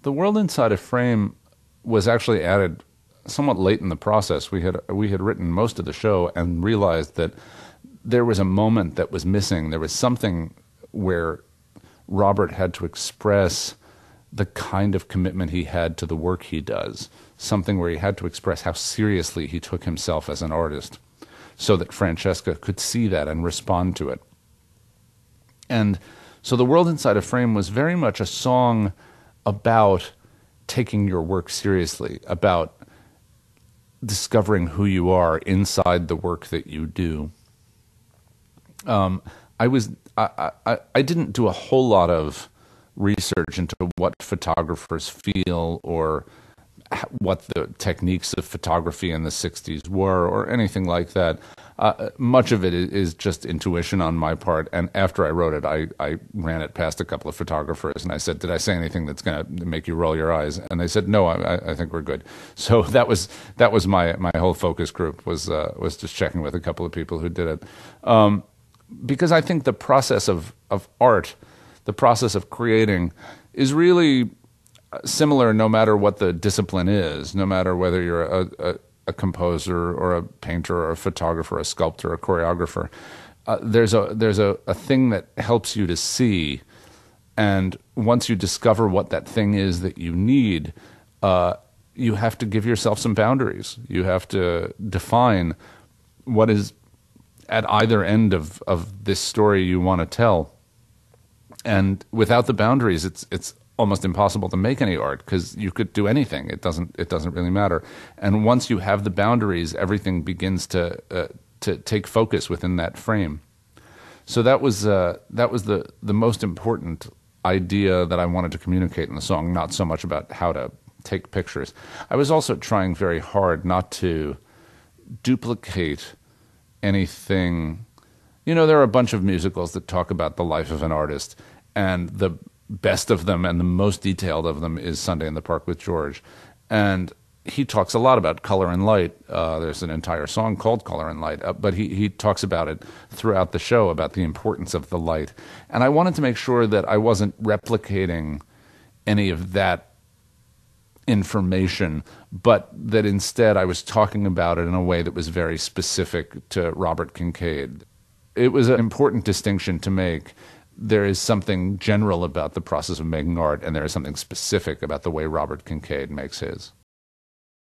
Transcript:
The world inside a frame was actually added somewhat late in the process. We had written most of the show and realized that there was a moment that was missing. There was something where Robert had to express the kind of commitment he had to the work he does, something where he had to express how seriously he took himself as an artist, so that Francesca could see that and respond to it. And so The World Inside a Frame was very much a song about taking your work seriously, about discovering who you are inside the work that you do. I didn't do a whole lot of research into what photographers feel or what the techniques of photography in the 60s were or anything like that. Much of it is just intuition on my part. And after I wrote it, I ran it past a couple of photographers and I said, did I say anything that's going to make you roll your eyes? And they said, no, I think we're good. So that was my whole focus group was just checking with a couple of people who did it. Because I think the process of art, the process of creating, is really similar no matter what the discipline is, no matter whether you're a composer or a painter or a photographer, a sculptor, a choreographer. There's a thing that helps you to see, and once you discover what that thing is that you need, you have to give yourself some boundaries. You have to define what is at either end of this story you want to tell. And without the boundaries, it's almost impossible to make any art, because you could do anything. It doesn't really matter. And once you have the boundaries, everything begins to take focus within that frame. So that was the most important idea that I wanted to communicate in the song, not so much about how to take pictures. I was also trying very hard not to duplicate anything. You know, there are a bunch of musicals that talk about the life of an artist, and the best of them and the most detailed of them is Sunday in the Park with George. And he talks a lot about color and light. There's an entire song called Color and Light, but he talks about it throughout the show, about the importance of the light. And I wanted to make sure that I wasn't replicating any of that information, but that instead I was talking about it in a way that was very specific to Robert Kincaid. It was an important distinction to make. There is something general about the process of making art, and there is something specific about the way Robert Kincaid makes his.